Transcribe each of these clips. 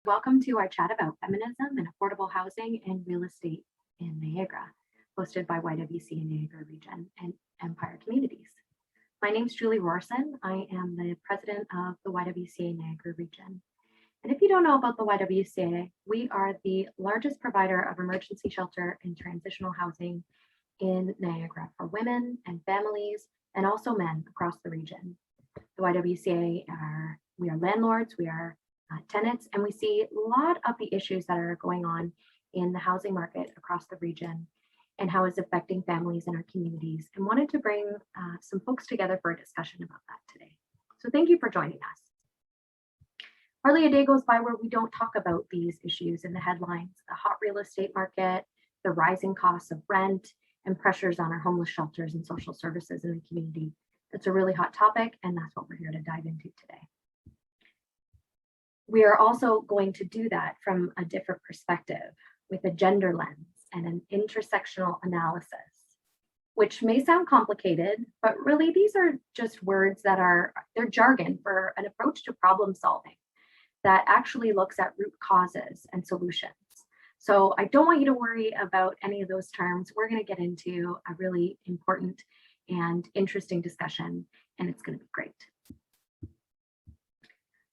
Welcome to our chat about feminism and affordable housing and real estate in Niagara, hosted by YWCA Niagara Region and Empire Communities. My name is Julie Rorson. I am the president of the YWCA Niagara Region. And if you don't know about the YWCA, we are the largest provider of emergency shelter and transitional housing in Niagara for women and families and also men across the region. The YWCA we are landlords, we are tenants, and we see a lot of the issues that are going on in the housing market across the region and how it's affecting families in our communities, and wanted to bring some folks together for a discussion about that today. So thank you for joining us. Hardly a day goes by where we don't talk about these issues in the headlines: the hot real estate market, the rising costs of rent, and pressures on our homeless shelters and social services in the community. It's a really hot topic, and that's what we're here to dive into today. We are also going to do that from a different perspective with a gender lens and an intersectional analysis, which may sound complicated, but really these are just words that they're jargon for an approach to problem solving that actually looks at root causes and solutions. So I don't want you to worry about any of those terms. We're going to get into a really important and interesting discussion, and it's going to be great.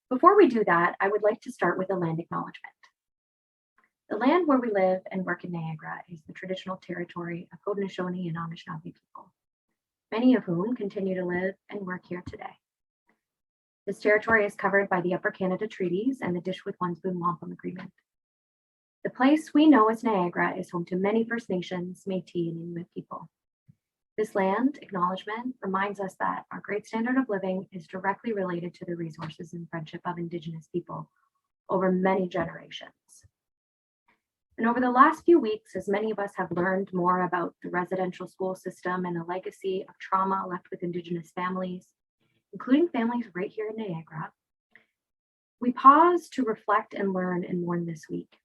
Before we do that, I would like to start with a land acknowledgement. The land where we live and work in Niagara is the traditional territory of Haudenosaunee and Anishinaabe people, many of whom continue to live and work here today. This territory is covered by the Upper Canada Treaties and the Dish with One Spoon Wampum Agreement. The place we know as Niagara is home to many First Nations, Métis, and Inuit people. This land acknowledgement reminds us that our great standard of living is directly related to the resources and friendship of Indigenous people over many generations. And over the last few weeks, as many of us have learned more about the residential school system and the legacy of trauma left with Indigenous families, including families right here in Niagara, we pause to reflect and learn and mourn this week.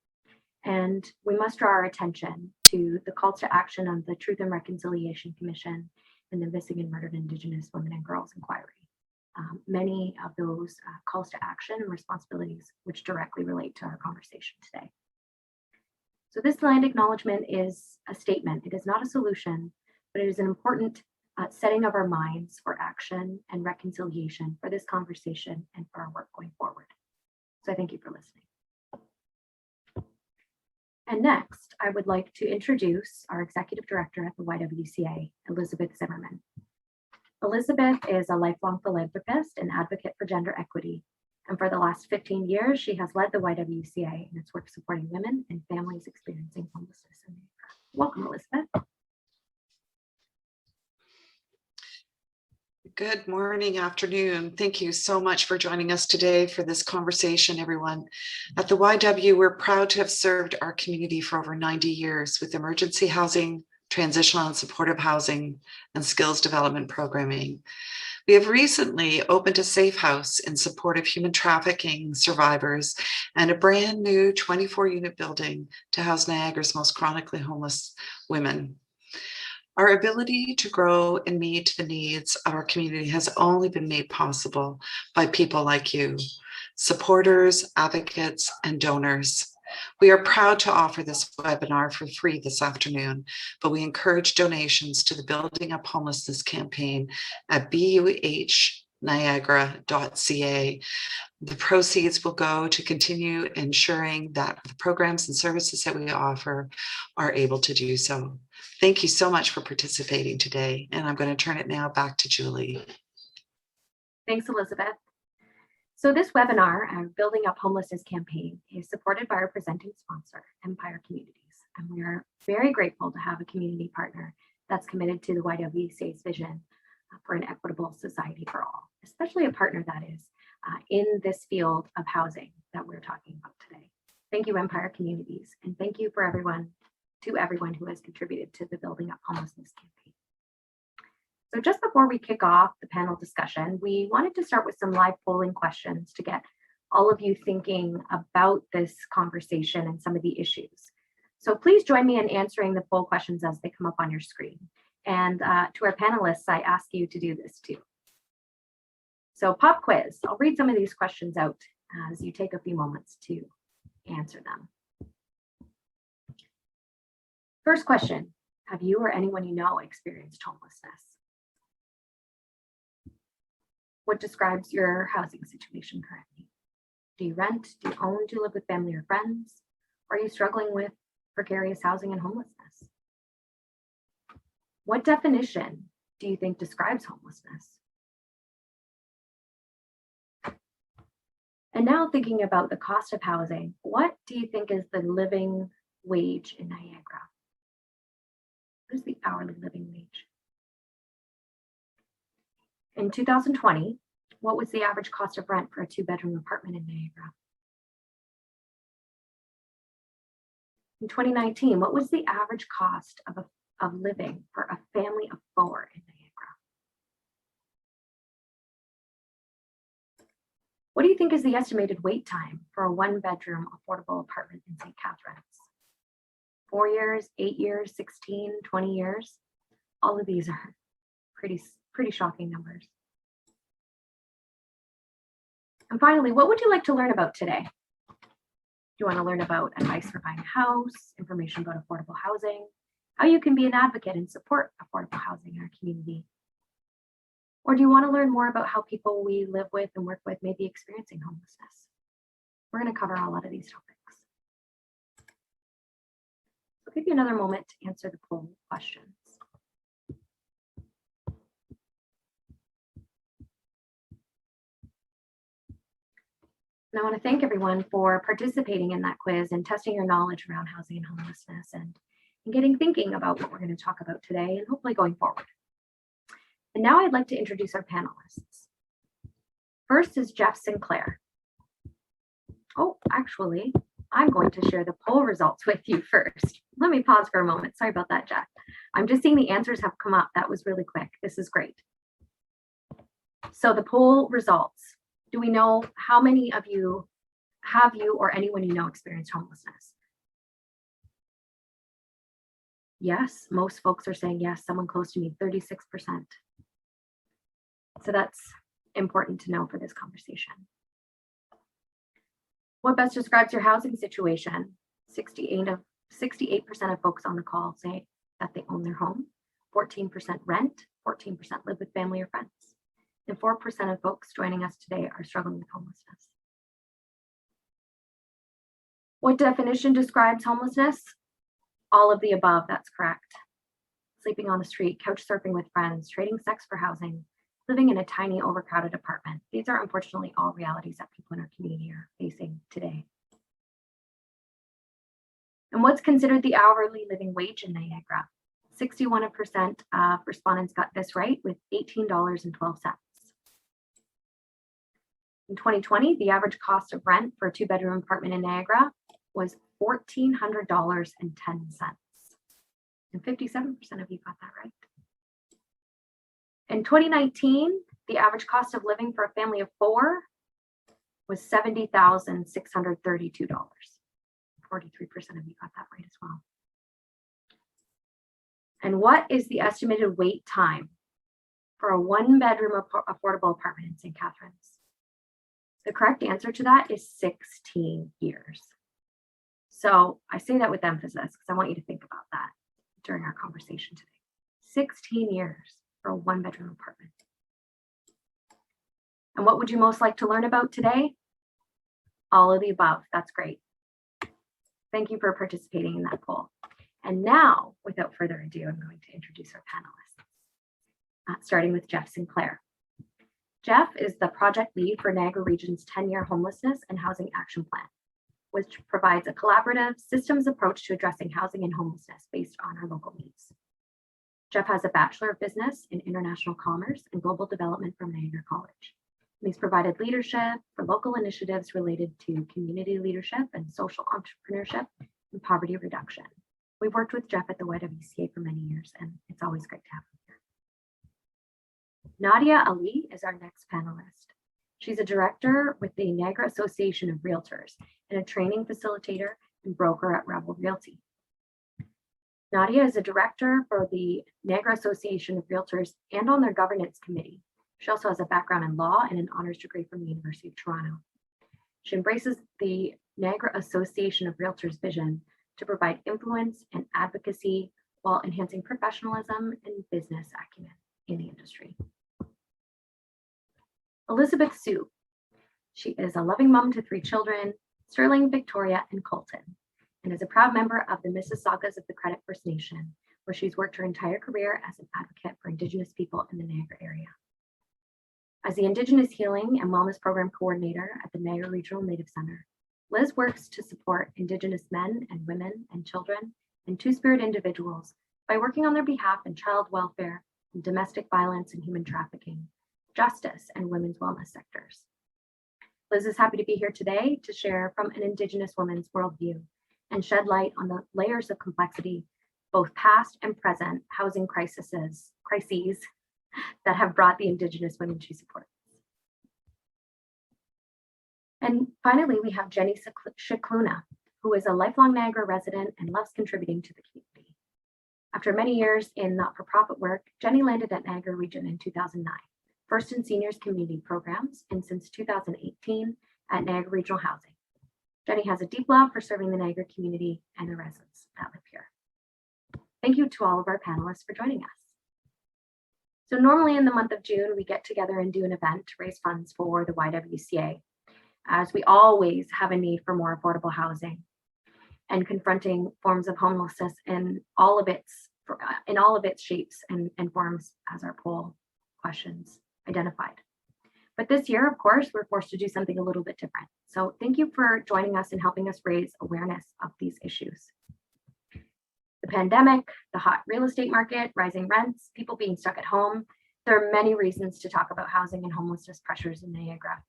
And we must draw our attention to the calls to action of the Truth and Reconciliation Commission and the Missing and Murdered Indigenous Women and Girls Inquiry. Many of those calls to action and responsibilities which directly relate to our conversation today. So this land acknowledgement is a statement. It is not a solution, but it is an important setting of our minds for action and reconciliation for this conversation and for our work going forward. So I thank you for listening. And next, I would like to introduce our Executive Director at the YWCA, Elizabeth Zimmerman. Elizabeth is a lifelong philanthropist and advocate for gender equity. And for the last 15 years, she has led the YWCA in its work supporting women and families experiencing homelessness in Niagara. Welcome, Elizabeth. Good morning, afternoon. Thank you so much for joining us today for this conversation, everyone. At the YW, we're proud to have served our community for over 90 years with emergency housing, transitional and supportive housing, and skills development programming. We have recently opened a safe house in support of human trafficking survivors and a brand new 24-unit building to house Niagara's most chronically homeless women. Our ability to grow and meet the needs of our community has only been made possible by people like you, supporters, advocates, and donors. We are proud to offer this webinar for free this afternoon, but we encourage donations to the Building Up Homelessness campaign at buhniagara.ca. The proceeds will go to continue ensuring that the programs and services that we offer are able to do so. Thank you so much for participating today, and I'm going to turn it now back to Julie. Thanks, Elizabeth. So this webinar, our Building Up Homelessness campaign, is supported by our presenting sponsor, Empire Communities. And we are very grateful to have a community partner that's committed to the YWCA's vision for an equitable society for all, especially a partner that is in this field of housing that we're talking about today. Thank you, Empire Communities, and thank you for everyone who has contributed to the Building Up Homelessness campaign. So just before we kick off the panel discussion, we wanted to start with some live polling questions to get all of you thinking about this conversation and some of the issues. So please join me in answering the poll questions as they come up on your screen. And to our panelists, I ask you to do this too. So pop quiz, I'll read some of these questions out as you take a few moments to answer them. First question, have you or anyone you know experienced homelessness? What describes your housing situation currently? Do you rent? Do you own? Do you live with family or friends? Or are you struggling with precarious housing and homelessness? What definition do you think describes homelessness? And now thinking about the cost of housing, what do you think is the living wage in Niagara? What is the hourly living wage? In 2020, what was the average cost of rent for a 2-bedroom apartment in Niagara? In 2019, what was the average cost of living for a family of 4 in Niagara? What do you think is the estimated wait time for a 1-bedroom affordable apartment in St. Catharines? 4 years, 8 years, 16, 20 years? All of these are pretty shocking numbers. And finally, what would you like to learn about today? Do you want to learn about advice for buying a house, information about affordable housing, how you can be an advocate and support affordable housing in our community? Or do you want to learn more about how people we live with and work with may be experiencing homelessness? We're going to cover a lot of these topics. I'll give you another moment to answer the poll questions. And I want to thank everyone for participating in that quiz and testing your knowledge around housing and homelessness and getting thinking about what we're going to talk about today and hopefully going forward. And now I'd like to introduce our panelists. First is Jeff Sinclair. Oh, actually, I'm going to share the poll results with you first. Let me pause for a moment. Sorry about that, Jeff. I'm just seeing the answers have come up. That was really quick. This is great. So the poll results. Do we know how many of you have you or anyone you know experienced homelessness? Yes, most folks are saying yes, someone close to me, 36%. So that's important to know for this conversation. What best describes your housing situation? 68% of folks on the call say that they own their home, 14% rent, 14% live with family or friends, and 4% of folks joining us today are struggling with homelessness. What definition describes homelessness? All of the above, that's correct. Sleeping on the street, couch surfing with friends, trading sex for housing, living in a tiny overcrowded apartment. These are unfortunately all realities that people in our community are facing today. And what's considered the hourly living wage in Niagara? 61% of respondents got this right with $18.12. In 2020, the average cost of rent for a 2-bedroom apartment in Niagara was $1,400.10. And 57% of you got that right. In 2019, the average cost of living for a family of 4 was $70,632. 43% of you got that right as well. And what is the estimated wait time for a 1-bedroom affordable apartment in St. Catharines? The correct answer to that is 16 years. So I say that with emphasis because I want you to think about that during our conversation today. 16 years for a 1-bedroom apartment. And what would you most like to learn about today? All of the above. That's great. Thank you for participating in that poll. And now, without further ado, I'm going to introduce our panelists, starting with Jeff Sinclair. Jeff is the project lead for Niagara Region's 10-year homelessness and housing action plan, which provides a collaborative systems approach to addressing housing and homelessness based on our local needs. Jeff has a Bachelor of Business in International Commerce and Global Development from Niagara College. And he's provided leadership for local initiatives related to community leadership and social entrepreneurship and poverty reduction. We've worked with Jeff at the YWCA for many years, and it's always great to have him here. Nadia Ali is our next panelist. She's a director with the Niagara Association of Realtors and a training facilitator and broker at Rebel Realty. Nadia is a director for the Niagara Association of Realtors and on their governance committee. She also has a background in law and an honors degree from the University of Toronto. She embraces the Niagara Association of Realtors vision to provide influence and advocacy while enhancing professionalism and business acumen in the industry. Elizabeth Sue. She is a loving mom to 3 children, Sterling, Victoria, and Colton, and is a proud member of the Mississaugas of the Credit First Nation, where she's worked her entire career as an advocate for Indigenous people in the Niagara area. As the Indigenous Healing and Wellness Program Coordinator at the Niagara Regional Native Center, Liz works to support Indigenous men and women and children and Two-Spirit individuals by working on their behalf in child welfare and domestic violence and human trafficking, justice, and women's wellness sectors. Liz is happy to be here today to share from an Indigenous woman's worldview and shed light on the layers of complexity, both past and present housing crises that have brought the Indigenous women she supports. And finally, we have Jenny Shikluna, who is a lifelong Niagara resident and loves contributing to the community. After many years in not-for-profit work, Jenny landed at Niagara Region in 2009, first in seniors community programs, and since 2018 at Niagara Regional Housing. Jenny has a deep love for serving the Niagara community and the residents that live here. Thank you to all of our panelists for joining us. So normally in the month of June, we get together and do an event to raise funds for the YWCA, as we always have a need for more affordable housing and confronting forms of homelessness in all of its shapes and forms, as our poll questions identified. But this year, of course, we're forced to do something a little bit different. So thank you for joining us and helping us raise awareness of these issues. The pandemic, the hot real estate market, rising rents, people being stuck at home. There are many reasons to talk about housing and homelessness pressures in Niagara.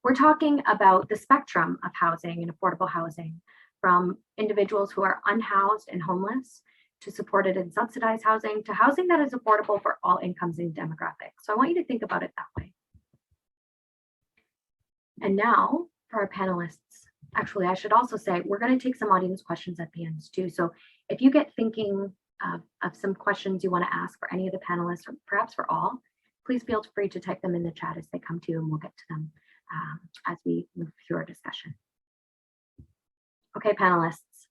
We're talking about the spectrum of housing and affordable housing, from individuals who are unhoused and homeless to supported and subsidized housing to housing that is affordable for all incomes and demographics. So I want you to think about it that way. And now for our panelists. Actually, I should also say we're going to take some audience questions at the end too. So if you get thinking of some questions you want to ask for any of the panelists, or perhaps for all, please feel free to type them in the chat as they come to you, and we'll get to them as we move through our discussion. Okay, panelists,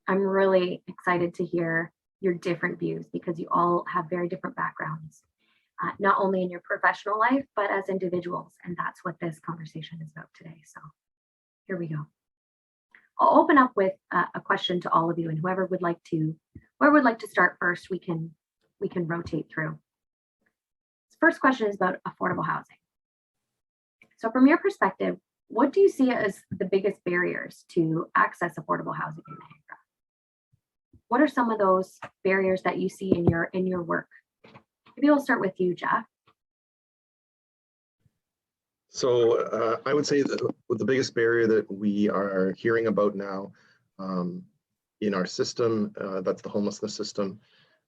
I'm really excited to hear your different views because you all have very different backgrounds, not only in your professional life, but as individuals. And that's what this conversation is about today. So here we go. I'll open up with a question to all of you, and whoever would like to start first, we can rotate through. This first question is about affordable housing. So from your perspective, what do you see as the biggest barriers to access affordable housing in Niagara? What are some of those barriers that you see in your work? Maybe we'll start with you, Jeff. So I would say that the biggest barrier that we are hearing about now in our system, that's the homelessness system,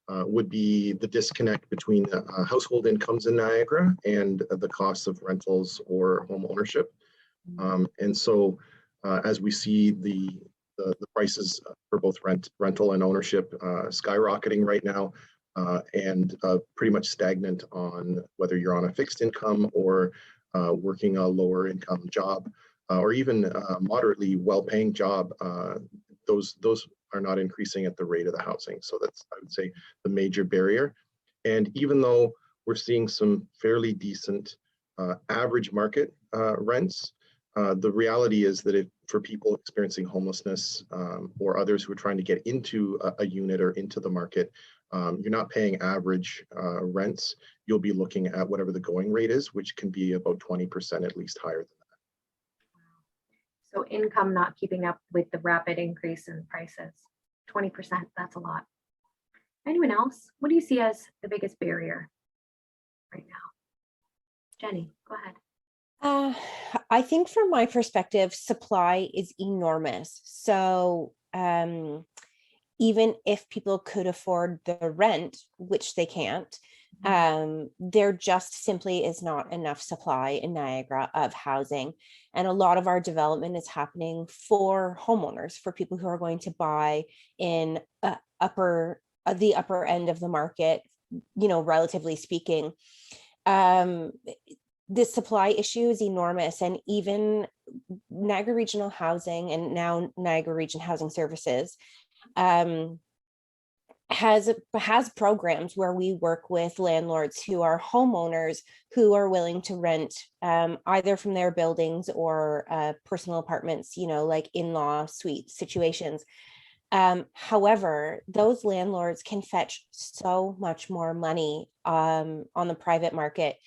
would be the disconnect between household incomes in Niagara and the costs of rentals or home ownership. And so as we see the prices for both rental and ownership skyrocketing right now, and pretty much stagnant on whether you're on a fixed income or working a lower income job, or even a moderately well-paying job, those are not increasing at the rate of the housing. So that's, I would say, the major barrier. And even though we're seeing some fairly decent average market rents, the reality is that for people experiencing homelessness or others who are trying to get into a unit or into the market, you're not paying average rents. You'll be looking at whatever the going rate is, which can be about 20% at least higher than that. So income not keeping up with the rapid increase in prices, 20%, that's a lot. Anyone else? What do you see as the biggest barrier right now? Jenny, go ahead. I think from my perspective, supply is enormous. So even if people could afford the rent, which they can't, there just simply is not enough supply in Niagara of housing. And a lot of our development is happening for homeowners, for people who are going to buy in the upper end of the market, relatively speaking. the supply issue is enormous, and even Niagara Regional Housing, and now Niagara Region Housing Services, has programs where we work with landlords who are homeowners who are willing to rent either from their buildings or personal apartments, like in-law suite situations. However, those landlords can fetch so much more money on the private market.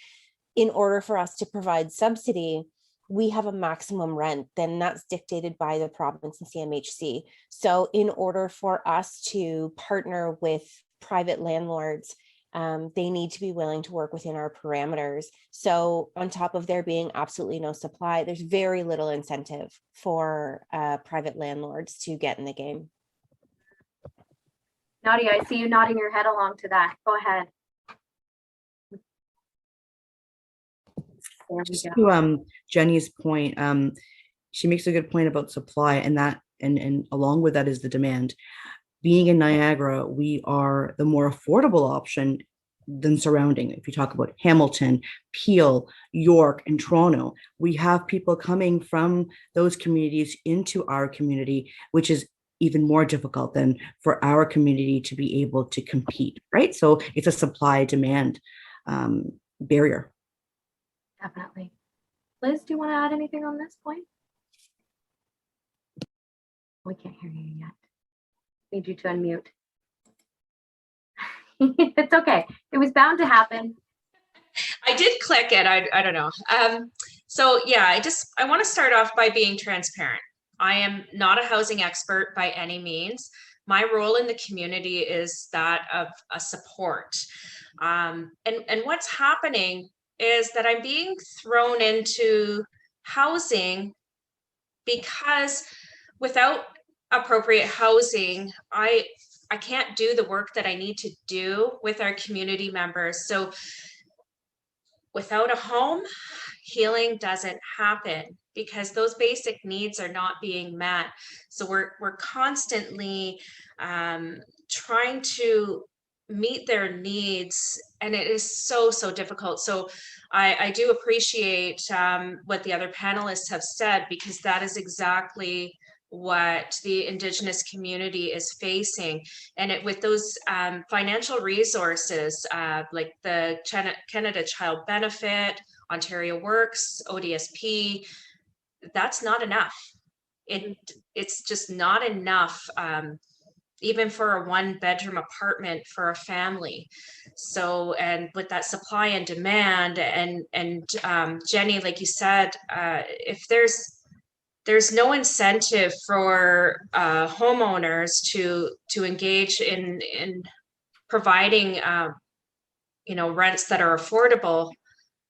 In order for us to provide subsidy, we have a maximum rent, then that's dictated by the province and CMHC. So in order for us to partner with private landlords, they need to be willing to work within our parameters. So on top of there being absolutely no supply, there's very little incentive for private landlords to get in the game. Nadia, I see you nodding your head along to that. Go ahead. There we Just go. to Jenny's point, she makes a good point about supply, and that and along with that is the demand. Being in Niagara, we are the more affordable option than surrounding. If you talk about Hamilton, Peel, York, and Toronto, we have people coming from those communities into our community, which is even more difficult than for our community to be able to compete, right? So it's a supply demand barrier. Definitely. Liz, do you want to add anything on this point? We can't hear you yet. Need you to unmute. It's okay. It was bound to happen. I did click it. I don't know. So yeah, I want to start off by being transparent. I am not a housing expert by any means. My role in the community is that of a support. And what's happening is that I'm being thrown into housing because without appropriate housing, I can't do the work that I need to do with our community members. So without a home, healing doesn't happen because those basic needs are not being met. So we're constantly trying to meet their needs, and it is so difficult. So I do appreciate what the other panelists have said, because that is exactly what the Indigenous community is facing. And with those financial resources, like the Canada Child Benefit, Ontario Works, ODSP, that's not enough. It's just not enough, even for a 1-bedroom apartment for a family. So, and with that supply and demand, and Jenny, like you said, if there's no incentive for homeowners to engage in providing rents that are affordable,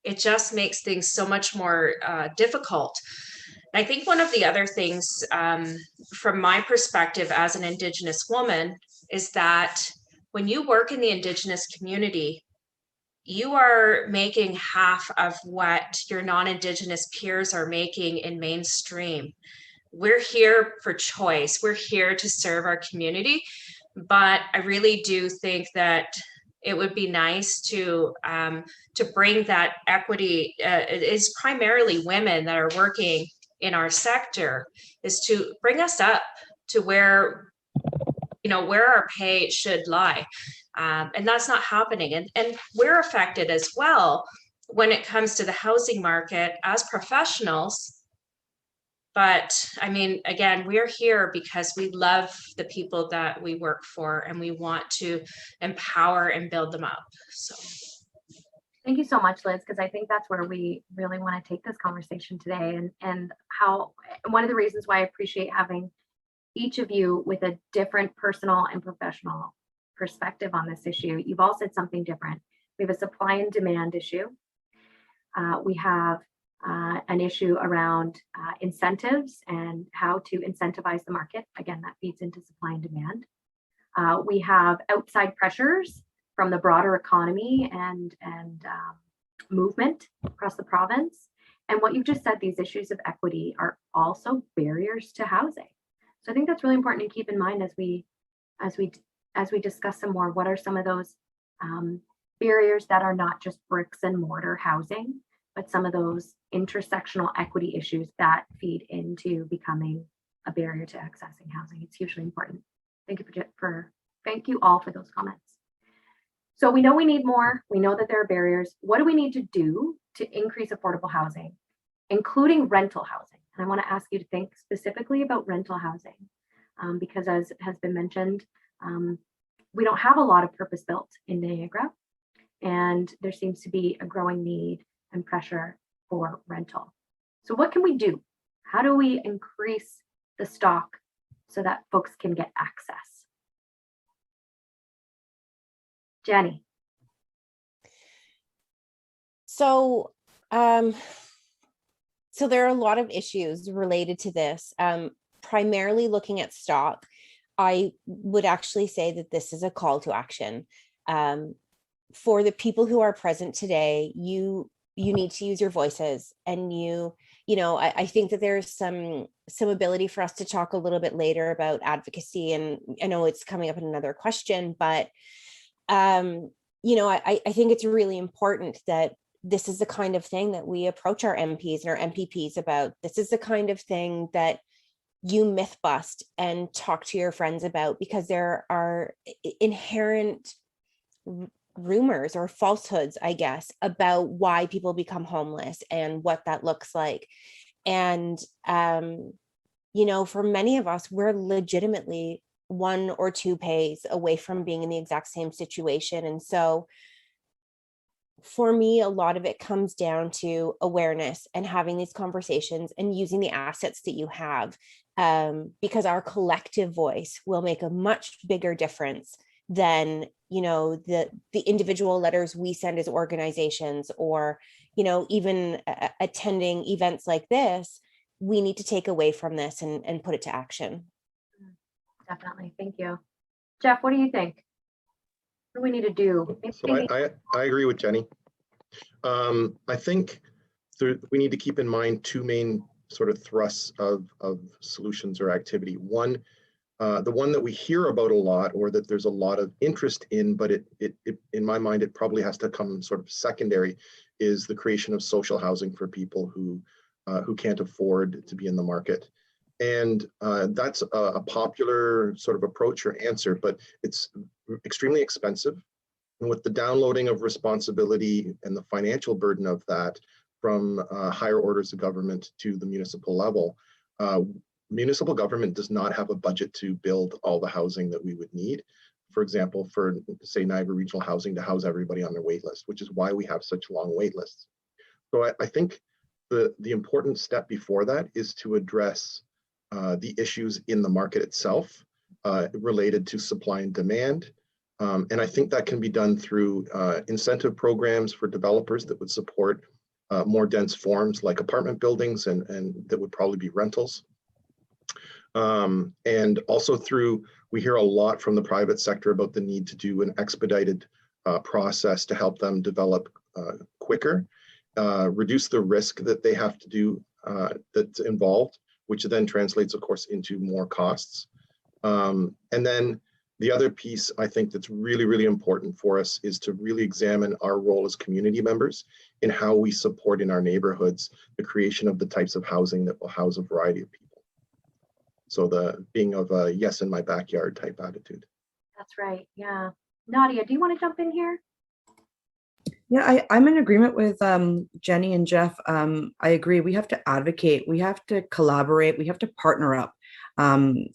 it just makes things so much more difficult. I think one of the other things from my perspective as an Indigenous woman is that when you work in the Indigenous community, you are making half of what your non-Indigenous peers are making in mainstream. We're here for choice. We're here to serve our community. But I really do think that it would be nice to bring that equity. It is primarily women that are working in our sector, is to bring us up to where our pay should lie. And that's not happening. And we're affected as well when it comes to the housing market as professionals. But I mean, again, we're here because we love the people that we work for, and we want to empower and build them up. So Thank you so much, Liz, because I think that's where we really want to take this conversation today, and how one of the reasons why I appreciate having each of you with a different personal and professional perspective on this issue. You've all said something different. We have a supply and demand issue. We have an issue around incentives and how to incentivize the market. Again, that feeds into supply and demand. We have outside pressures from the broader economy and movement across the province. And what you've just said, these issues of equity are also barriers to housing. So I think that's really important to keep in mind as we discuss some more. What are some of those barriers that are not just bricks and mortar housing, but some of those intersectional equity issues that feed into becoming a barrier to accessing housing. It's hugely important. Thank you all for those comments. So we know we need more. We know that there are barriers. What do we need to do to increase affordable housing, including rental housing? And I want to ask you to think specifically about rental housing, because as has been mentioned, we don't have a lot of purpose built in Niagara, and there seems to be a growing need and pressure for rental. So what can we do? How do we increase the stock so that folks can get access? Jenny. So, so there are a lot of issues related to this. Primarily looking at stock, I would actually say that this is a call to action. For the people who are present today, you need to use your voices, and I think that there's some ability for us to talk a little bit later about advocacy, and I know it's coming up in another question, but I think it's really important that this is the kind of thing that we approach our MPs and our MPPs about. This is the kind of thing that you myth bust and talk to your friends about, because there are inherent rumors or falsehoods, I guess, about why people become homeless and what that looks like. And, for many of us, we're legitimately 1 or 2 pays away from being in the exact same situation. And so for me, a lot of it comes down to awareness and having these conversations and using the assets that you have, because our collective voice will make a much bigger difference than the individual letters we send as organizations, or even attending events like this. We need to take away from this and put it to action. Definitely. Thank you. Jeff, what do you think? What do we need to do? So I agree with Jenny. I think we need to keep in mind 2 main sort of thrusts of solutions or activity. One, the one that we hear about a lot, or that there's a lot of interest in, but it in my mind, it probably has to come sort of secondary, is the creation of social housing for people who can't afford to be in the market. And that's a popular sort of approach or answer, but it's extremely expensive. And with the downloading of responsibility and the financial burden of that from higher orders of government to the municipal level, municipal government does not have a budget to build all the housing that we would need. For example, for say Niagara Regional Housing to house everybody on their wait list, which is why we have such long wait lists. So I think the important step before that is to address the issues in the market itself related to supply and demand. And I think that can be done through incentive programs for developers that would support more dense forms like apartment buildings, and that would probably be rentals. And also we hear a lot from the private sector about the need to do an expedited process to help them develop quicker, reduce the risk that they have to do that's involved, which then translates, of course, into more costs. And then the other piece I think that's really, really important for us is to really examine our role as community members in how we support in our neighborhoods the creation of the types of housing that will house a variety of people. So the being of a yes in my backyard type attitude. That's right. Yeah. Nadia, do you want to jump in here? Yeah, I'm in agreement with Jenny and Jeff. I agree. We have to advocate. We have to collaborate. We have to partner up.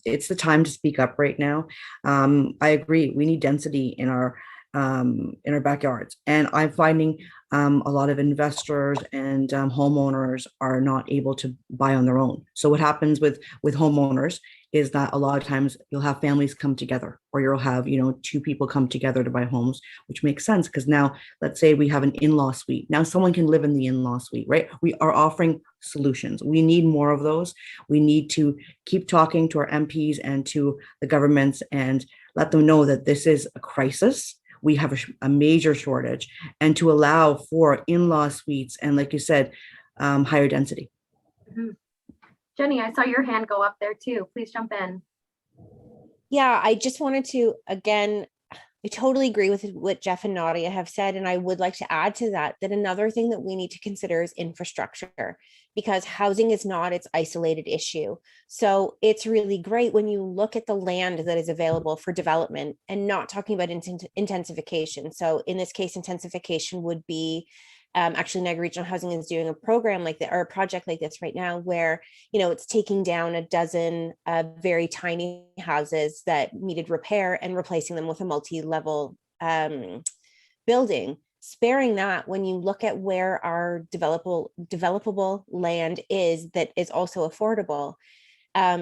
It's the time to speak up right now. I agree. We need density in our backyards, and I'm finding a lot of investors and homeowners are not able to buy on their own. So what happens with homeowners is that a lot of times you'll have families come together, or you'll have 2 people come together to buy homes, which makes sense because now let's say we have an in-law suite. Now someone can live in the in-law suite, right? We are offering solutions. We need more of those. We need to keep talking to our MPs and to the governments and let them know that this is a crisis. We have a major shortage, and to allow for in-law suites and, like you said, higher density. Mm-hmm. Jenny, I saw your hand go up there too. Please jump in. Yeah, I just wanted to, again, I totally agree with what Jeff and Nadia have said. And I would like to add to that, that another thing that we need to consider is infrastructure, because housing is not its isolated issue. So it's really great when you look at the land that is available for development, and not talking about intensification. So in this case, intensification would be actually Niagara Regional Housing is doing a program like that, or a project like this right now, where, you know, it's taking down a dozen very tiny houses that needed repair and replacing them with a multi-level building. Sparing that, when you look at where our developable land is that is also affordable,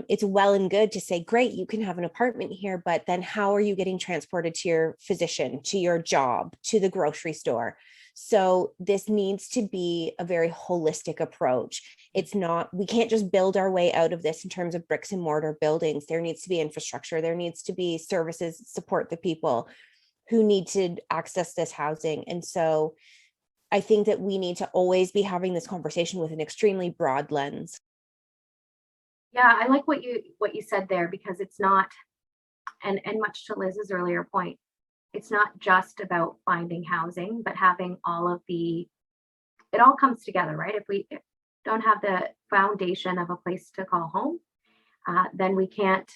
it's well and good to say, great, you can have an apartment here, but then how are you getting transported to your physician, to your job, to the grocery store? So this needs to be a very holistic approach. It's not, we can't just build our way out of this in terms of bricks and mortar buildings. There needs to be infrastructure. There needs to be services that support the people who need to access this housing. And so I think that we need to always be having this conversation with an extremely broad lens. Yeah, I like what you said there, because it's not, and much to Liz's earlier point, it's not just about finding housing, but having all of the, it all comes together, right? If we don't have the foundation of a place to call home, then we can't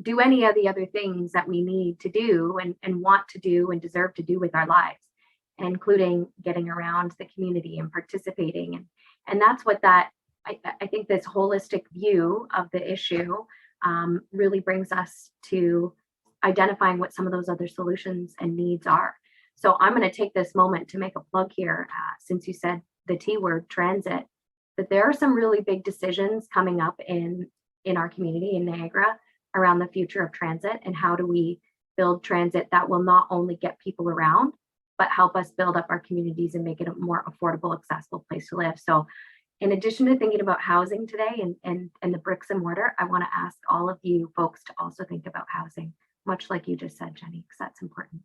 do any of the other things that we need to do and want to do and deserve to do with our lives, including getting around the community and participating. And that's what that, I think this holistic view of the issue really brings us to identifying what some of those other solutions and needs are. So I'm going to take this moment to make a plug here, since you said the T word, transit, that there are some really big decisions coming up in our community in Niagara around the future of transit, and how do we build transit that will not only get people around, but help us build up our communities and make it a more affordable, accessible place to live. So in addition to thinking about housing today and the bricks and mortar, I want to ask all of you folks to also think about housing, much like you just said, Jenny, because that's important.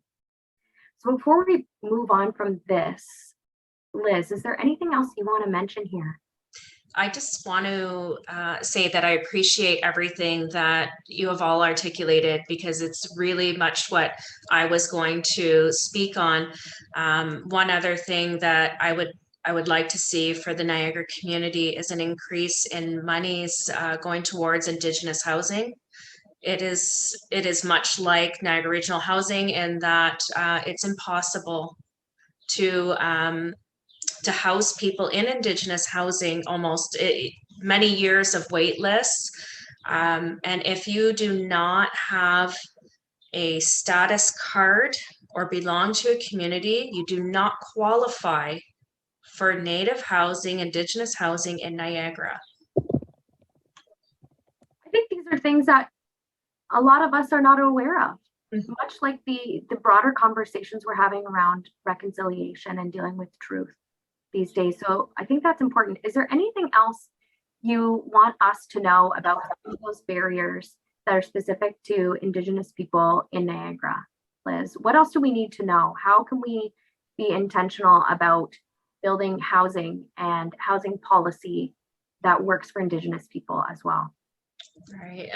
So before we move on from this, Liz, is there anything else you want to mention here? I just want to say that I appreciate everything that you have all articulated, because it's really much what I was going to speak on. One other thing that I would like to see for the Niagara community is an increase in monies going towards Indigenous housing. It is much like Niagara Regional Housing in that it's impossible to house people in Indigenous housing, almost many years of wait lists. And if you do not have a status card or belong to a community, you do not qualify for Native housing, Indigenous housing in Niagara. I think these are things that a lot of us are not aware of, much like the broader conversations we're having around reconciliation and dealing with truth these days. So I think that's important. Is there anything else you want us to know about those barriers that are specific to Indigenous people in Niagara, Liz? What else do we need to know? How can we be intentional about building housing and housing policy that works for Indigenous people as well? Right.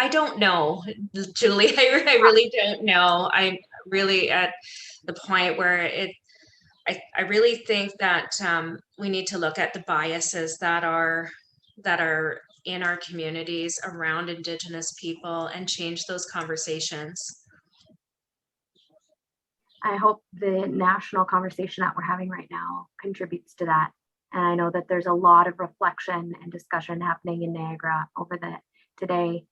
I don't know, Julie. I really don't know. I'm really at the point where I really think that we need to look at the biases that are in our communities around Indigenous people and change those conversations. I hope the national conversation that we're having right now contributes to that. And I know that there's a lot of reflection and discussion happening in Niagara over today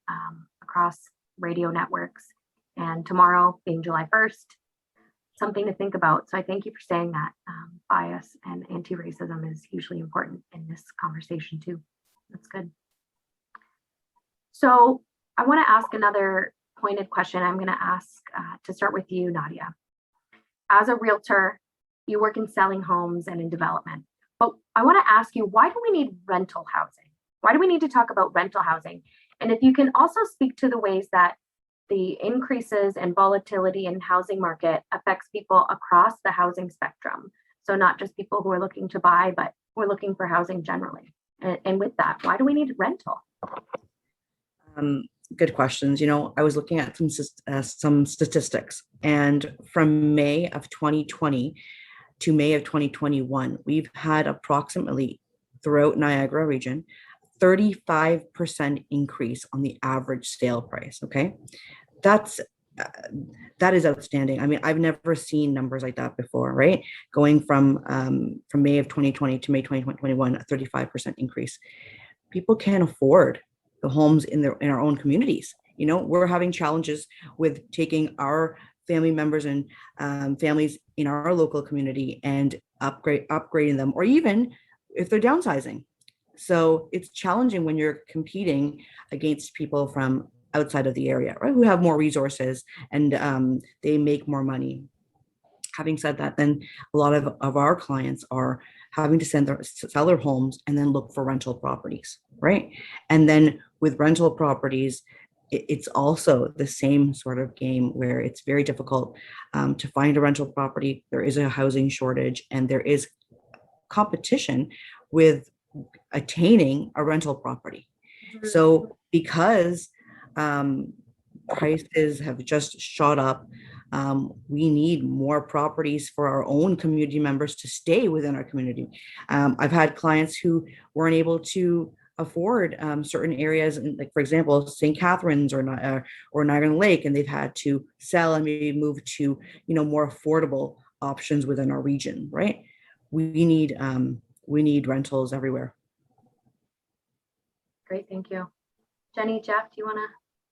across radio networks, and tomorrow being July 1st, something to think about. So I thank you for saying that. Bias and anti-racism is hugely important in this conversation too. That's good. So I want to ask another pointed question. I'm going to ask to start with you, Nadia. As a realtor, you work in selling homes and in development. But I want to ask you, why do we need rental housing? Why do we need to talk about rental housing? And if you can also speak to the ways that the increases and volatility in housing market affects people across the housing spectrum. So not just people who are looking to buy, but who are looking for housing generally. And with that, why do we need rental? Good questions. You know, I was looking at some statistics, and from May of 2020 to May of 2021, we've had approximately throughout Niagara region 35% increase on the average sale price. Okay, that's that is outstanding. I mean, I've never seen numbers like that before, right? Going from May of 2020 to May 2021, a 35% increase. People can't afford the homes in our own communities. You know, we're having challenges with taking our family members and families in our local community and upgrading them, or even if they're downsizing. So it's challenging when you're competing against people from outside of the area, right, who have more resources and they make more money. Having said that, then a lot of our clients are having to sell their homes and then look for rental properties, right? And then with rental properties, it's also the same sort of game where it's very difficult to find a rental property. There is a housing shortage and there is competition with attaining a rental property. So because prices have just shot up, we need more properties for our own community members to stay within our community. I've had clients who weren't able to afford certain areas, like for example, St. Catharines or Niagara Lake, and they've had to sell and maybe move to more affordable options within our region. Right? We need rentals everywhere. Great, thank you. Jenny, Jeff, do you want to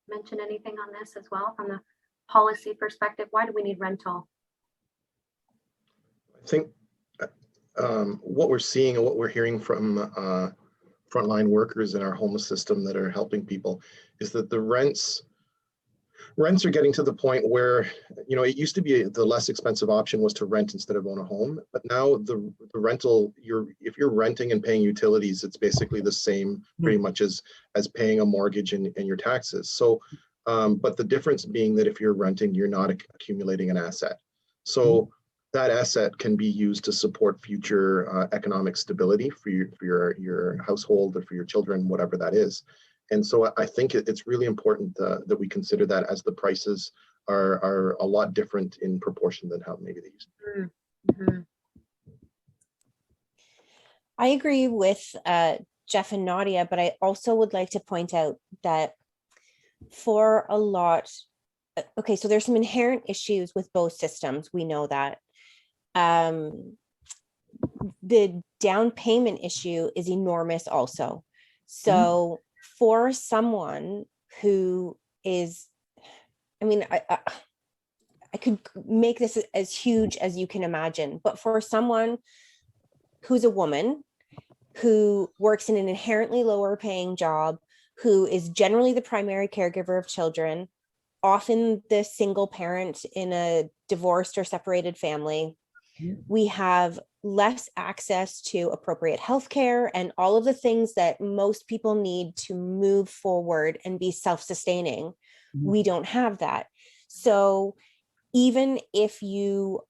mention anything on this as well from the policy perspective? Why do we need rental? I think what we're seeing and what we're hearing from frontline workers in our homeless system that are helping people is that the rents are getting to the point where, it used to be the less expensive option was to rent instead of own a home. But now the rental, if you're renting and paying utilities, it's basically the same pretty much as paying a mortgage and your taxes. So, but the difference being that if you're renting, you're not accumulating an asset. So that asset can be used to support future economic stability for your household or for your children, whatever that is. And so I think it's really important that we consider that, as the prices are a lot different in proportion than how maybe they used to be. Mm-hmm. I agree with Jeff and Nadia, but I also would like to point out that for a lot, okay, so there's some inherent issues with both systems. We know that. The down payment issue is enormous also. So for someone who is, I could make this as huge as you can imagine, but for someone who's a woman who works in an inherently lower paying job, who is generally the primary caregiver of children, often the single parent in a divorced or separated family, we have less access to appropriate healthcare and all of the things that most people need to move forward and be self-sustaining. We don't have that. So even if you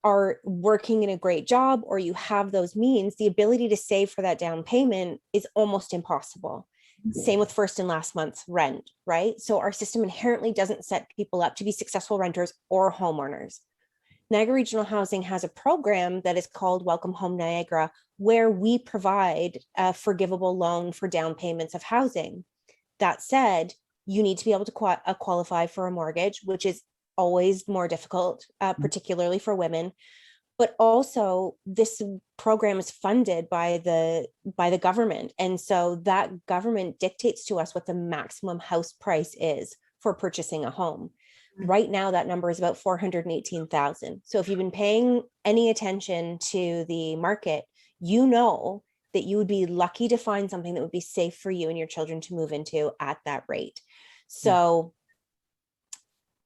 are working in a great job or you have those means, the ability to save for that down payment is almost impossible. Same with first and last month's rent, right? So our system inherently doesn't set people up to be successful renters or homeowners. Niagara Regional Housing has a program that is called Welcome Home Niagara, where we provide a forgivable loan for down payments of housing. That said, you need to be able to qualify for a mortgage, which is always more difficult, particularly for women. But also, this program is funded by the government. And so that government dictates to us what the maximum house price is for purchasing a home. Right now, that number is about $418,000. So if you've been paying any attention to the market, you know that you would be lucky to find something that would be safe for you and your children to move into at that rate. So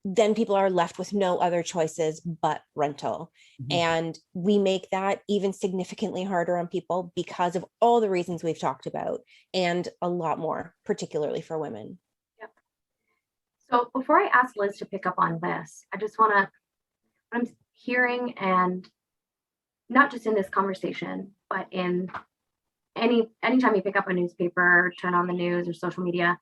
then people are left with no other choices but rental. And we make that even significantly harder on people because of all the reasons we've talked about, and a lot more, particularly for women. So before I ask Liz to pick up on this, I just want to, what I'm hearing, and not just in this conversation, but in anytime you pick up a newspaper, turn on the news or social media,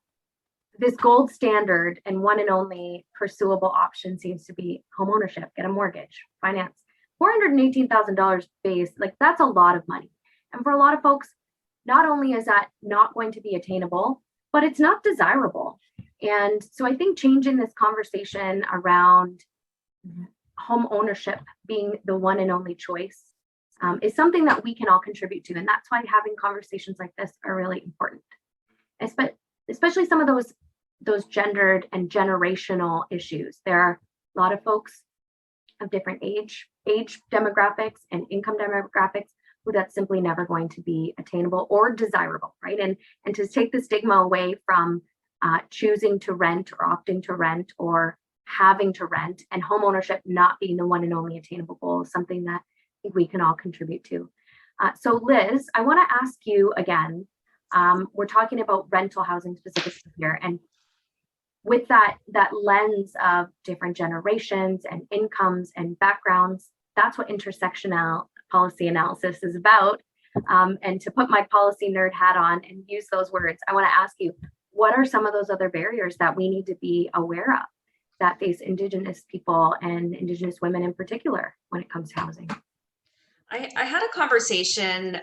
this gold standard and one and only pursuable option seems to be homeownership, get a mortgage, finance. $418,000 base, like that's a lot of money. And for a lot of folks, not only is that not going to be attainable, but it's not desirable. And so I think changing this conversation around home ownership being the one and only choice is something that we can all contribute to. And that's why having conversations like this are really important. Especially some of those gendered and generational issues. There are a lot of folks of different age demographics and income demographics who that's simply never going to be attainable or desirable, right? And to take the stigma away from choosing to rent or opting to rent or having to rent, and homeownership not being the one and only attainable goal is something that I think we can all contribute to. So Liz, I want to ask you again, we're talking about rental housing specifically here, and with that lens of different generations and incomes and backgrounds, that's what intersectional policy analysis is about. And to put my policy nerd hat on and use those words, I want to ask you, what are some of those other barriers that we need to be aware of that face Indigenous people and Indigenous women in particular when it comes to housing? I had a conversation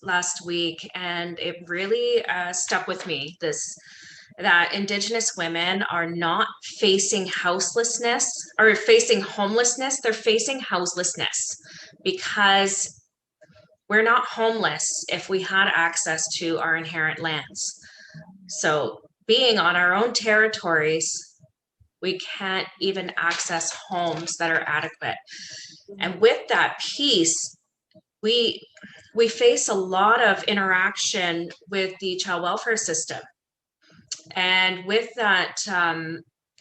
last week, and it really stuck with me, that Indigenous women are not facing houselessness or facing homelessness, they're facing houselessness, because we're not homeless if we had access to our inherent lands. So being on our own territories, we can't even access homes that are adequate. And with that piece, we face a lot of interaction with the child welfare system. And with that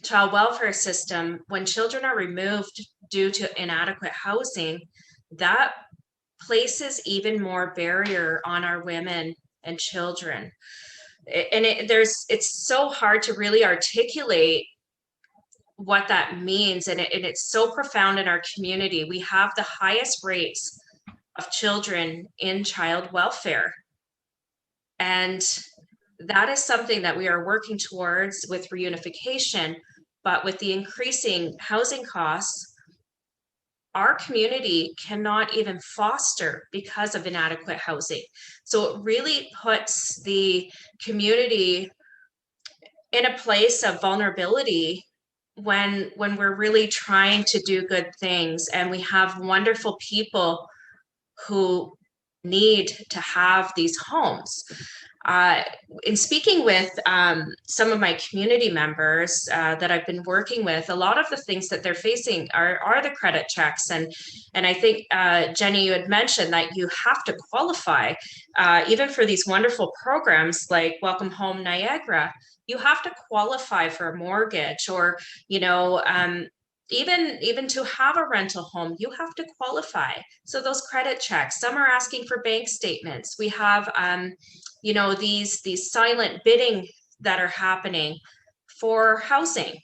child welfare system, when children are removed due to inadequate housing, that places even more barrier on our women and children. And it's so hard to really articulate what that means, and it's so profound in our community. We have the highest rates of children in child welfare, and that is something that we are working towards with reunification. But with the increasing housing costs, our community cannot even foster because of inadequate housing. So it really puts the community in a place of vulnerability when we're really trying to do good things, and we have wonderful people who need to have these homes. In speaking with some of my community members that I've been working with, a lot of the things that they're facing are the credit checks. And I think, Jenny, you had mentioned that you have to qualify even for these wonderful programs like Welcome Home Niagara. You have to qualify for a mortgage, or, even to have a rental home, you have to qualify. So those credit checks, some are asking for bank statements. We have, these silent bidding that are happening for housing.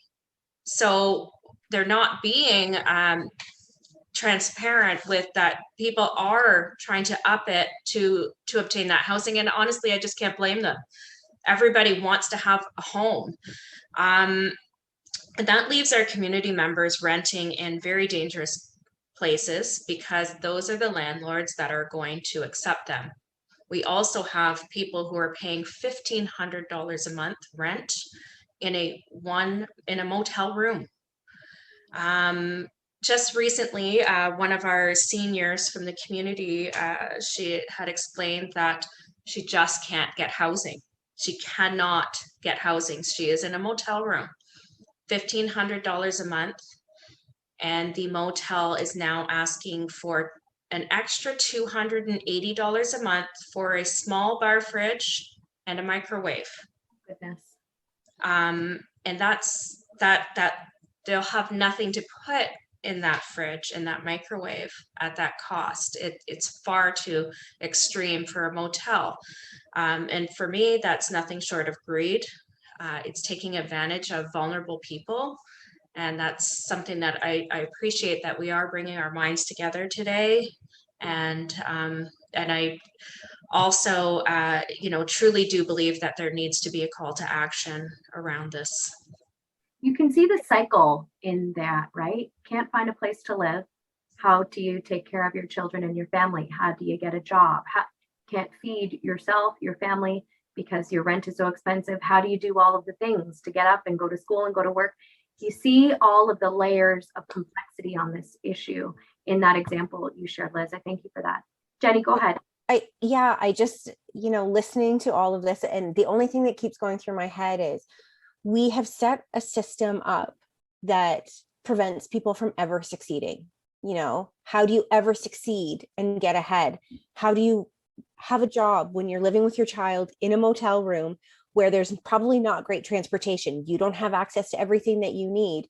So they're not being transparent with that. People are trying to up it to obtain that housing. And honestly, I just can't blame them. Everybody wants to have a home. And that leaves our community members renting in very dangerous places, because those are the landlords that are going to accept them. We also have people who are paying $1,500 a month rent in a motel room. Just recently, one of our seniors from the community, she had explained that she just can't get housing. She cannot get housing. She is in a motel room, $1,500 a month, and the motel is now asking for an extra $280 a month for a small bar fridge and a microwave. Goodness. And that's that they'll have nothing to put in that fridge and that microwave at that cost. It's far too extreme for a motel. And for me, that's nothing short of greed. It's taking advantage of vulnerable people. And that's something that I appreciate, that we are bringing our minds together today and I also, truly do believe that there needs to be a call to action around this. You can see the cycle in that, right? Can't find a place to live. How do you take care of your children and your family? How do you get a job? Can't feed yourself, your family, because your rent is so expensive. How do you do all of the things to get up and go to school and go to work? You see all of the layers of complexity on this issue in that example you shared, Liz. I thank you for that. Jenny, go ahead. I just, listening to all of this, and the only thing that keeps going through my head is we have set a system up that prevents people from ever succeeding. How do you ever succeed and get ahead? How do you have a job when you're living with your child in a motel room where there's probably not great transportation? You don't have access to everything that you need.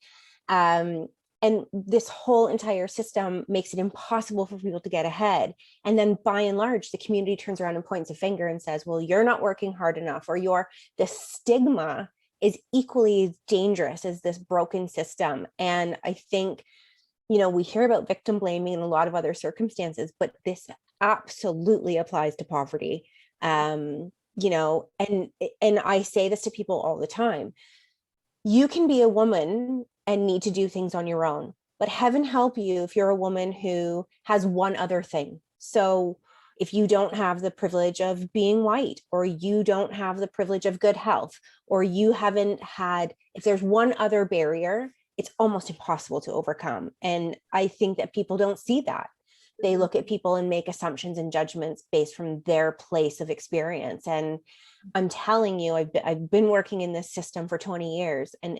And this whole entire system makes it impossible for people to get ahead. And then by and large, the community turns around and points a finger and says, well, you're not working hard enough, or the stigma is equally as dangerous as this broken system. And I think, we hear about victim blaming in a lot of other circumstances, but this absolutely applies to poverty. And I say this to people all the time. You can be a woman and need to do things on your own, but heaven help you if you're a woman who has one other thing. So if you don't have the privilege of being white, or you don't have the privilege of good health, or you haven't had, if there's one other barrier, it's almost impossible to overcome. And I think that people don't see that. They look at people and make assumptions and judgments based from their place of experience. And I'm telling you, I've been working in this system for 20 years, and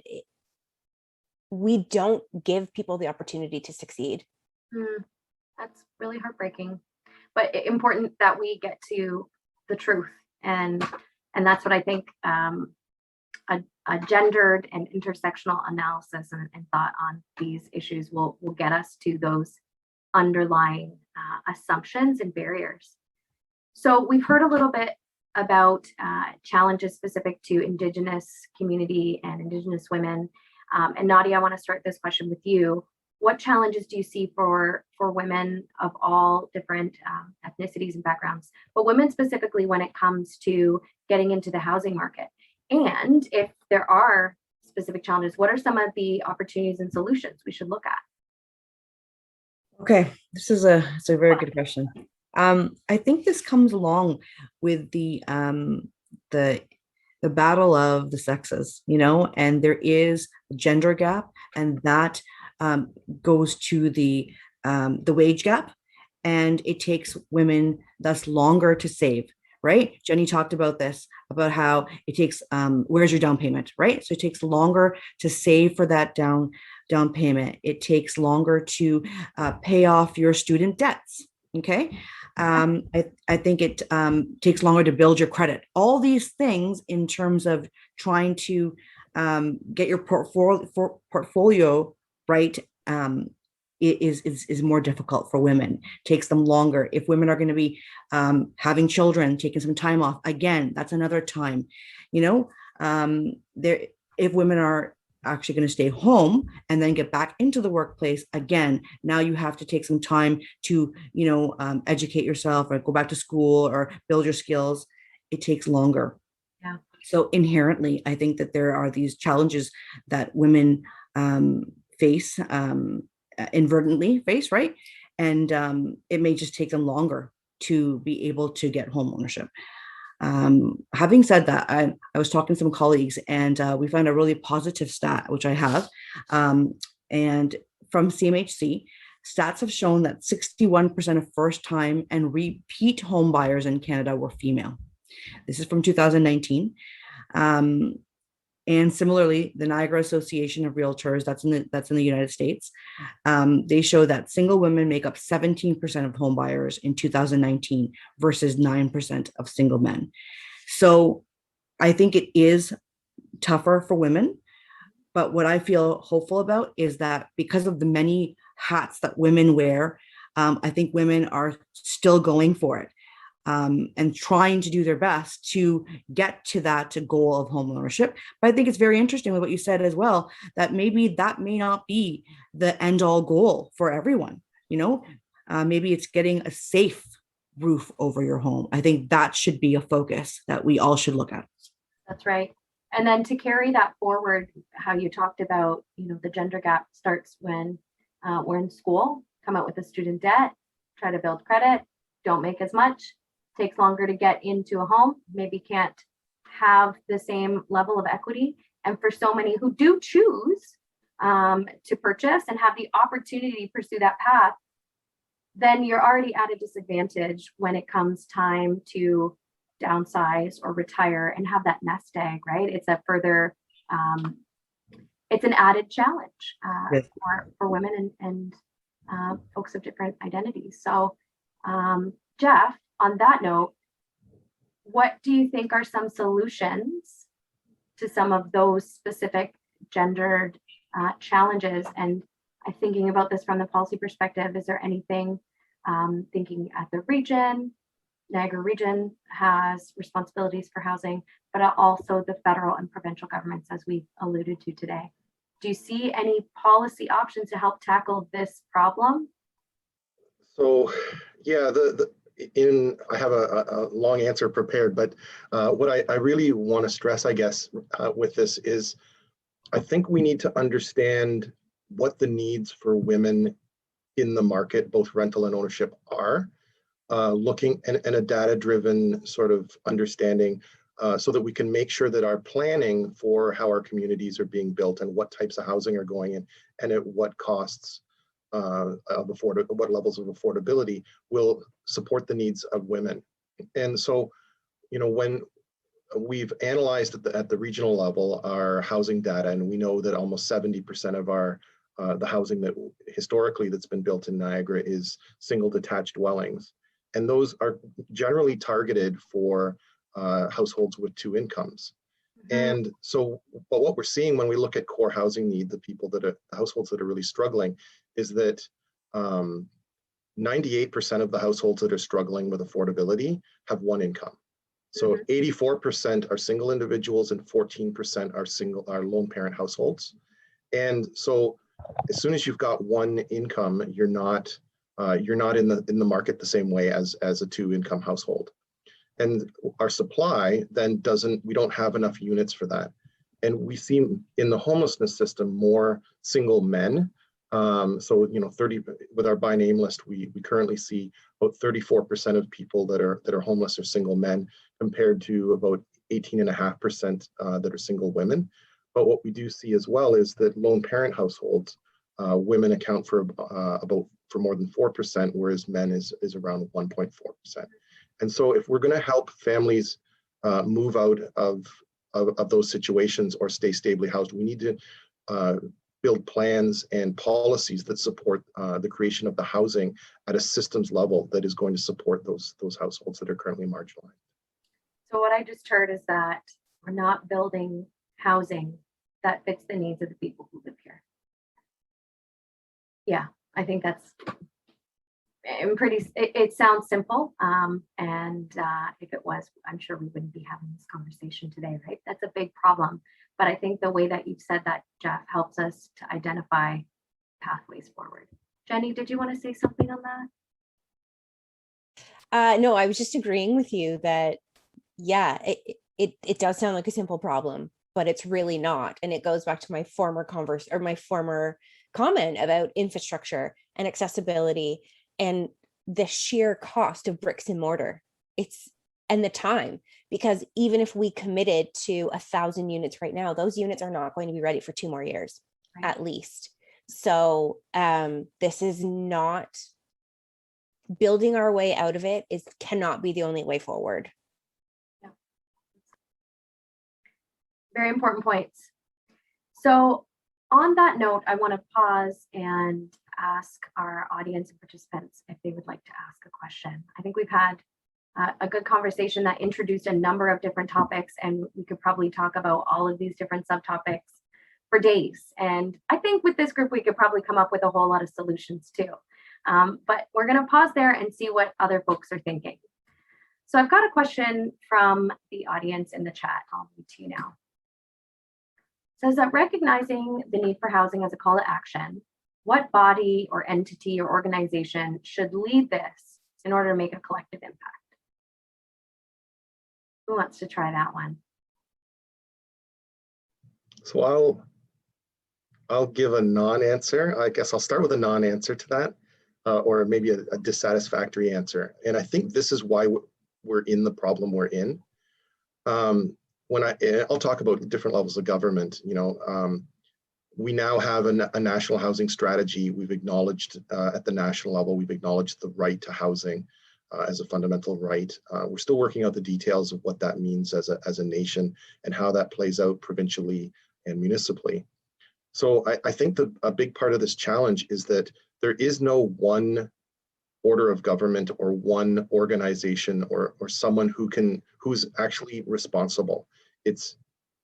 we don't give people the opportunity to succeed. That's really heartbreaking, but important that we get to the truth. And that's what I think a gendered and intersectional analysis and thought on these issues will get us to those underlying assumptions and barriers. So we've heard a little bit about challenges specific to Indigenous community and Indigenous women. And Nadia, I want to start this question with you. What challenges do you see for women of all different ethnicities and backgrounds, but women specifically when it comes to getting into the housing market? And if there are specific challenges, what are some of the opportunities and solutions we should look at? Okay, it's a very good question. I think this comes along with the battle of the sexes, and there is a gender gap, and that goes to the wage gap, and it takes women thus longer to save. Right? Jenny talked about this, about how it takes, where's your down payment, right? So it takes longer to save for that down payment. It takes longer to pay off your student debts. Okay. I think it takes longer to build your credit. All these things in terms of trying to get your portfolio right is more difficult for women. Takes them longer. If women are going to be having children, taking some time off, again, that's another time. If women are actually going to stay home and then get back into the workplace again, now you have to take some time to educate yourself or go back to school or build your skills. It takes longer. Yeah. So inherently, I think that there are these challenges that women face, inadvertently face, right? And it may just take them longer to be able to get home ownership. Having said that, I was talking to some colleagues, and we found a really positive stat, which I have, and from CMHC, stats have shown that 61% of first-time and repeat home buyers in Canada were female. This is from 2019. And similarly, the Niagara Association of Realtors, that's in the United States, they show that single women make up 17% of home buyers in 2019 versus 9% of single men. So I think it is tougher for women, but what I feel hopeful about is that because of the many hats that women wear, I think women are still going for it. And trying to do their best to get to that goal of home ownership. But I think it's very interesting with what you said as well, that maybe that may not be the end all goal for everyone. Maybe it's getting a safe roof over your home. I think that should be a focus that we all should look at. That's right. And then to carry that forward, how you talked about, the gender gap starts when we're in school, come out with a student debt, try to build credit, don't make as much, takes longer to get into a home, maybe can't have the same level of equity. And for so many who do choose to purchase and have the opportunity to pursue that path, then you're already at a disadvantage when it comes time to downsize or retire and have that nest egg, right? It's a further, it's an added challenge Yes. for women and folks of different identities. So, Jeff, on that note, what do you think are some solutions to some of those specific gendered challenges? And I'm thinking about this from the policy perspective. Is there anything thinking at the region? Niagara region has responsibilities for housing, but also the federal and provincial governments, as we alluded to today. Do you see any policy options to help tackle this problem? So, yeah, I have a long answer prepared, but what I really want to stress, I guess, with this is I think we need to understand what the needs for women in the market, both rental and ownership, are. Looking and a data-driven sort of understanding so that we can make sure that our planning for how our communities are being built and what types of housing are going in and at what costs what levels of affordability will support the needs of women. And so, when we've analyzed at the regional level our housing data, and we know that almost 70% of our the housing that historically that's been built in Niagara is single detached dwellings. And those are generally targeted for households with two incomes. And so, but what we're seeing when we look at core housing need, the households that are really struggling, is that 98% of the households that are struggling with affordability have one income. So 84% are single individuals and 14% are lone parent households. And so as soon as you've got one income, you're not in the market the same way as a two income household. And our supply then we don't have enough units for that. And we see in the homelessness system more single men. So 30 with our by name list, we currently see about 34% of people that are homeless are single men, compared to about 18.5% that are single women. But what we do see as well is that lone parent households, women account for more than 4%, whereas men is around 1.4%. And so if we're going to help families move out of those situations or stay stably housed, we need to build plans and policies that support the creation of the housing at a systems level that is going to support those households that are currently marginalized. So what I just heard is that we're not building housing that fits the needs of the people who live here. Yeah, I think that's it sounds simple. And if it was, I'm sure we wouldn't be having this conversation today, right? That's a big problem. But I think the way that you've said that, Jeff, helps us to identify pathways forward. Jenny, did you want to say something on that? No, I was just agreeing with you that, yeah, it does sound like a simple problem, but it's really not. And it goes back to my former comment about infrastructure and accessibility and the sheer cost of bricks and mortar. And the time, because even if we committed to 1,000 units right now, those units are not going to be ready for 2 more years, right, at least. So this is not, building our way out of it cannot be the only way forward. Yeah. Very important points. So on that note, I want to pause and ask our audience and participants if they would like to ask a question. I think we've had a good conversation that introduced a number of different topics, and we could probably talk about all of these different subtopics for days. And I think with this group, we could probably come up with a whole lot of solutions too. But we're going to pause there and see what other folks are thinking. So I've got a question from the audience in the chat. I'll read to you now. It says that recognizing the need for housing as a call to action, what body or entity or organization should lead this in order to make a collective impact. Who wants to try that one? So I'll give a non-answer. I guess I'll start with a non-answer to that, or maybe a dissatisfactory answer. And I think this is why we're in the problem we're in. I'll talk about different levels of government. We now have a national housing strategy. We've acknowledged at the national level, we've acknowledged the right to housing as a fundamental right. We're still working out the details of what that means as a nation and how that plays out provincially and municipally. So I think that a big part of this challenge is that there is no one order of government or one organization or someone who's actually responsible. It's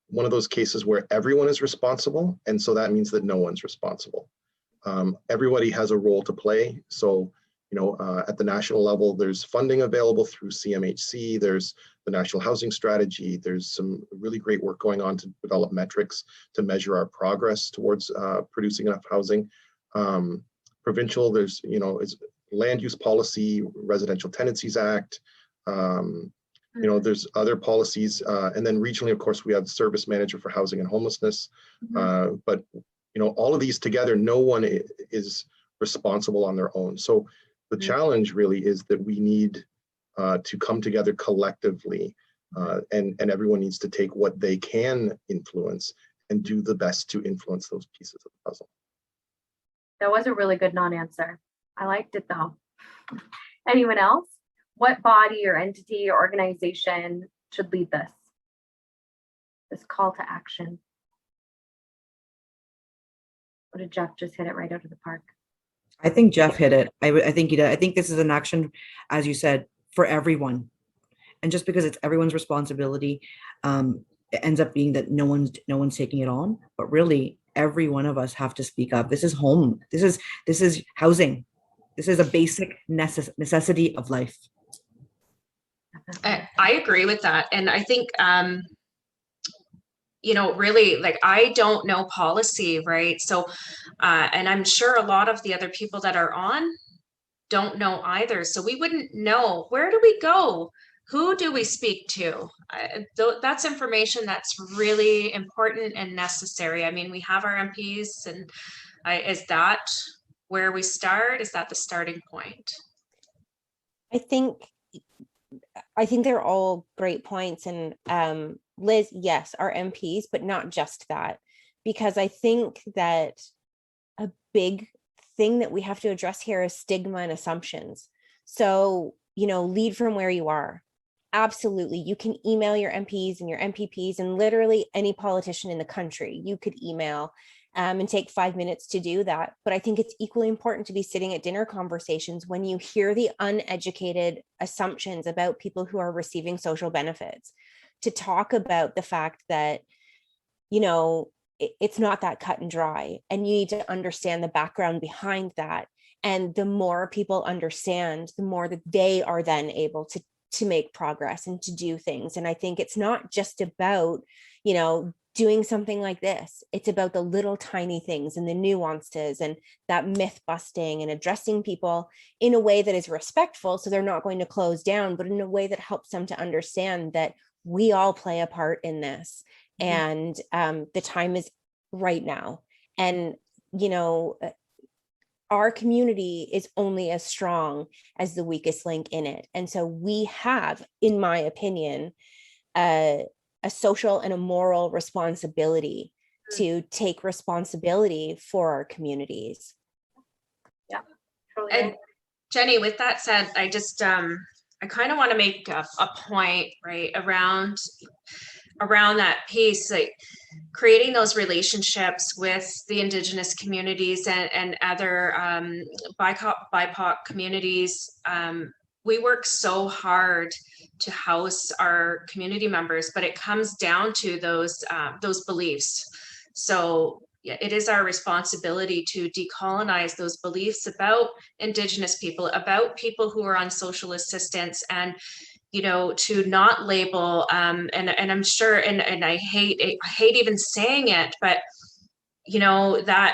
one of those cases where everyone is responsible, and so that means that no one's responsible. Everybody has a role to play. So, at the national level, there's funding available through CMHC. There's the National Housing Strategy. There's some really great work going on to develop metrics to measure our progress towards producing enough housing. Provincial, there's is land use policy, Residential Tenancies Act. There's other policies, and then regionally, of course, we have the Service Manager for Housing and Homelessness. But all of these together, no one is responsible on their own. So the challenge really is that we need to come together collectively, and everyone needs to take what they can influence and do the best to influence those pieces of the puzzle. That was a really good non-answer. I liked it though. Anyone else? What body or entity or organization should lead this call to action? Or did Jeff just hit it right out of the park? I think Jeff hit it. I think he did. I think this is an action, as you said, for everyone. And just because it's everyone's responsibility, it ends up being that no one's taking it on. But really, every one of us have to speak up. This is home. This is housing. This is a basic necessity of life. I agree with that. And I think, really, like, I don't know policy, right? So, and I'm sure a lot of the other people that are on don't know either. So we wouldn't know, where do we go? Who do we speak to? That's information that's really important and necessary. I mean, we have our MPs, and is that where we start? Is that the starting point? I think they're all great points. And Liz, yes, our MPs, but not just that, because I think that a big thing that we have to address here is stigma and assumptions. So, lead from where you are. Absolutely. You can email your MPs and your MPPs and literally any politician in the country. You could email and take 5 minutes to do that. But I think it's equally important to be sitting at dinner conversations when you hear the uneducated assumptions about people who are receiving social benefits, to talk about the fact that, it's not that cut and dry, and you need to understand the background behind that. And the more people understand, the more that they are then able to make progress and to do things. And I think it's not just about, doing something like this. It's about the little tiny things and the nuances and that myth busting and addressing people in a way that is respectful, so they're not going to close down, but in a way that helps them to understand that we all play a part in this. And the time is right now. And, our community is only as strong as the weakest link in it. And so we have, in my opinion, a social and a moral responsibility to take responsibility for our communities. Yeah. Totally. And Jenny, with that said, I just, I kind of want to make a point, right, around that piece, like creating those relationships with the Indigenous communities and other BIPOC communities. We work so hard to house our community members, but it comes down to those beliefs. So yeah, it is our responsibility to decolonize those beliefs about Indigenous people, about people who are on social assistance, and to not label, and I'm sure, and I hate even saying it, but that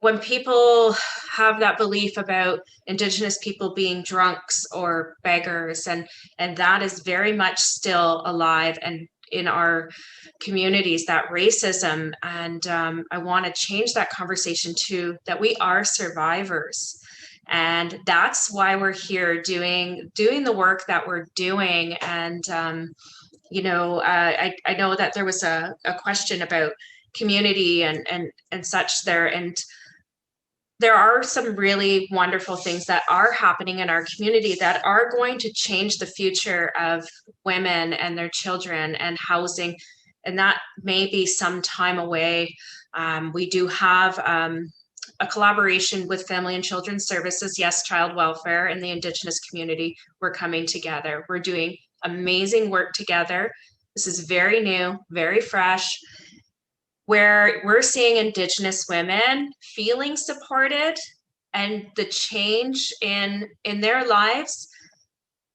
when people have that belief about Indigenous people being drunks or beggars, and that is very much still alive and in our communities, that racism. And I want to change that conversation to that we are survivors. And that's why we're here doing the work that we're doing. And, you know, I know that there was a question about community and such there. And there are some really wonderful things that are happening in our community that are going to change the future of women and their children and housing. And that may be some time away. We do have a collaboration with Family and Children's Services, yes, Child Welfare, and the Indigenous community. We're coming together. We're doing amazing work together. This is very new, very fresh, where we're seeing Indigenous women feeling supported, and the change in their lives.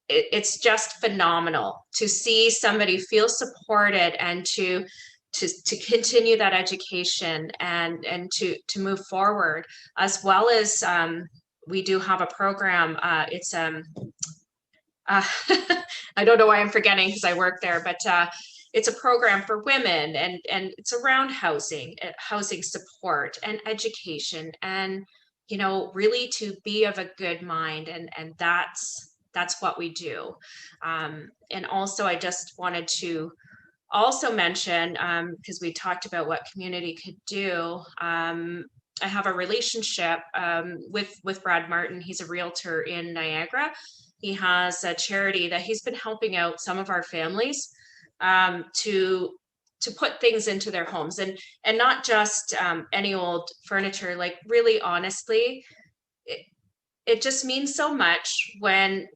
It's just phenomenal to see somebody feel supported and to continue that education and to move forward, as well as we do have a program. It's I don't know why I'm forgetting because I work there, but it's a program for women, and it's around housing support and education, and, you know, really to be of a good mind. And that's what we do. And also, I just wanted to also mention, because we talked about what community could do. I have a relationship with Brad Martin. He's a realtor in Niagara. He has a charity that he's been helping out some of our families to put things into their homes, and not just any old furniture. Like, really, honestly, it just means so much when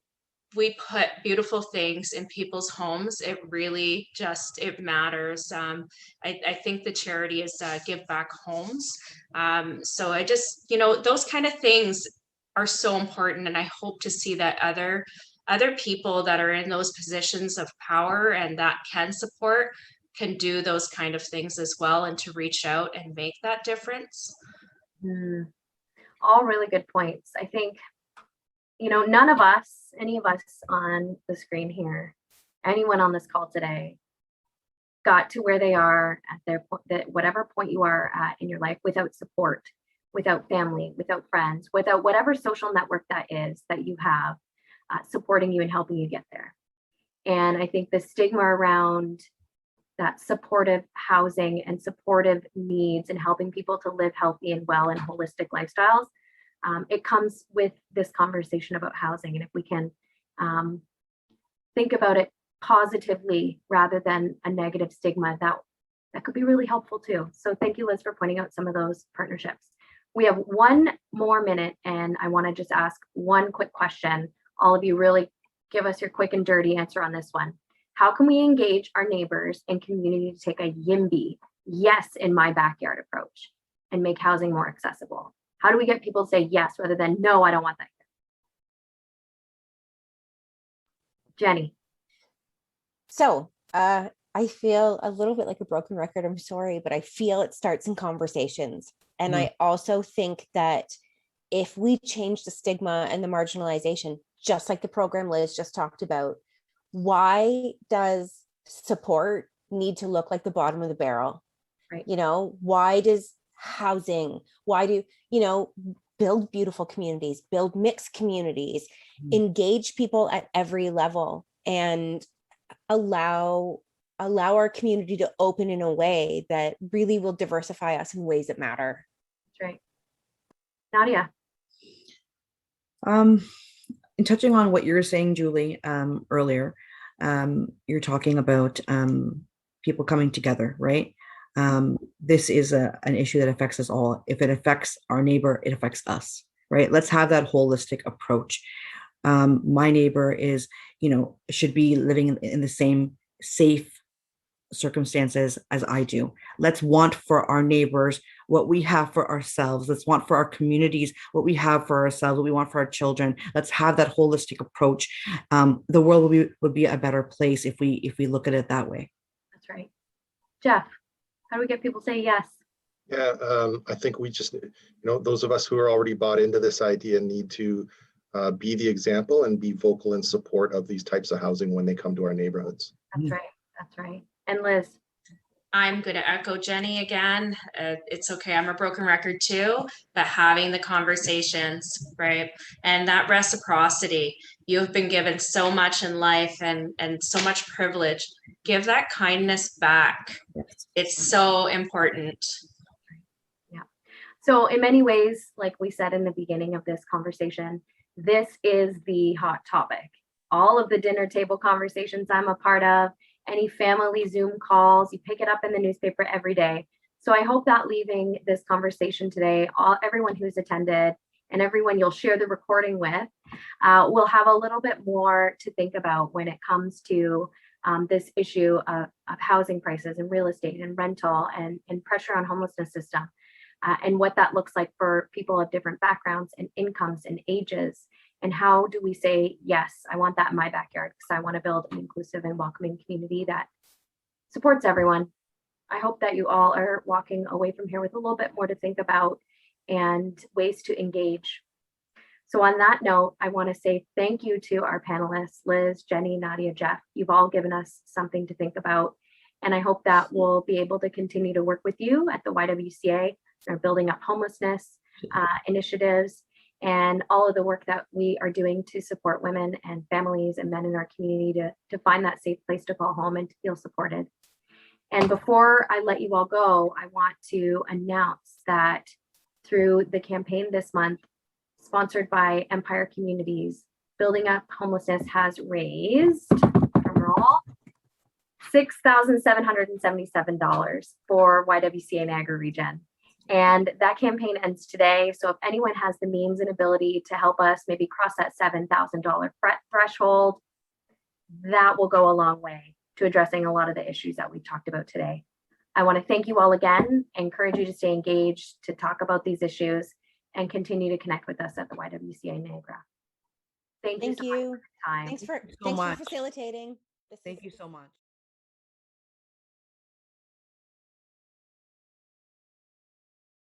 we put beautiful things in people's homes. It really just, it matters. I think the charity is Give Back Homes. So I just, you know, those kind of things are so important. And I hope to see that other people that are in those positions of power and that can support can do those kind of things as well, and to reach out and make that difference. All really good points. I think, you know, none of us, any of us on the screen here, anyone on this call today, got to where they are at their that whatever point you are at in your life without support, without family, without friends, without whatever social network that is that you have supporting you and helping you get there. And I think the stigma around that supportive housing and supportive needs and helping people to live healthy and well and holistic lifestyles, it comes with this conversation about housing. And if we can think about it positively rather than a negative stigma, that could be really helpful too. So thank you, Liz, for pointing out some of those partnerships. We have one more minute, and I want to just ask one quick question. All of you really give us your quick and dirty answer on this one. How can we engage our neighbors and community to take a YIMBY, yes in my backyard approach, and make housing more accessible? How do we get people to say yes rather than no, I don't want that here? Jenny. So I feel a little bit like a broken record. I'm sorry, but I feel it starts in conversations. And I also think that if we change the stigma and the marginalization, just like the program Liz just talked about, why does support need to look like the bottom of the barrel? Right. You know, why does housing, why do, you know, build beautiful communities, build mixed communities, engage people at every level, and allow our community to open in a way that really will diversify us in ways that matter. That's right. Nadia. In touching on what you were saying, Julie, earlier, you're talking about people coming together, right? This is an issue that affects us all. If it affects our neighbor, it affects us, right? Let's have that holistic approach. My neighbor is, you know, should be living in the same safe circumstances as I do. Let's want for our neighbors what we have for ourselves. Let's want for our communities what we have for ourselves, what we want for our children. Let's have that holistic approach. The world would be a better place if we look at it that way. That's right. Jeff, how do we get people to say yes? Yeah, I think we just, those of us who are already bought into this idea need to be the example and be vocal in support of these types of housing when they come to our neighborhoods. That's right. That's right. And Liz, I'm going to echo Jenny again. It's okay. I'm a broken record too, but having the conversations, right? And that reciprocity, you have been given so much in life and so much privilege. Give that kindness back. It's so important. yeah. So in many ways, like we said in the beginning of this conversation, this is the hot topic. All of the dinner table conversations I'm a part of, any family Zoom calls, you pick it up in the newspaper every day. So I hope that leaving this conversation today, everyone who's attended and everyone you'll share the recording with will have a little bit more to think about when it comes to this issue of housing prices and real estate and rental and pressure on homelessness system and what that looks like for people of different backgrounds and incomes and ages. And how do we say, yes, I want that in my backyard because I want to build an inclusive and welcoming community that supports everyone. I hope that you all are walking away from here with a little bit more to think about and ways to engage. So on that note, I want to say thank you to our panelists, Liz, Jenny, Nadia, Jeff. You've all given us something to think about. And I hope that we'll be able to continue to work with you at the YWCA, our Building Up Homelessness initiatives, and all of the work that we are doing to support women and families and men in our community to find that safe place to call home and to feel supported. And before I let you all go, I want to announce that through the campaign this month, sponsored by Empire Communities, Building Up Homelessness has raised, drumroll, $6,777 for YWCA Niagara Region. And that campaign ends today. So if anyone has the means and ability to help us maybe cross that $7,000 threshold, that will go a long way to addressing a lot of the issues that we've talked about today. I want to thank you all again, encourage you to stay engaged, to talk about these issues, and continue to connect with us at the YWCA Niagara. Thank you so much for your time. Thanks for much. facilitating. Thank you so much.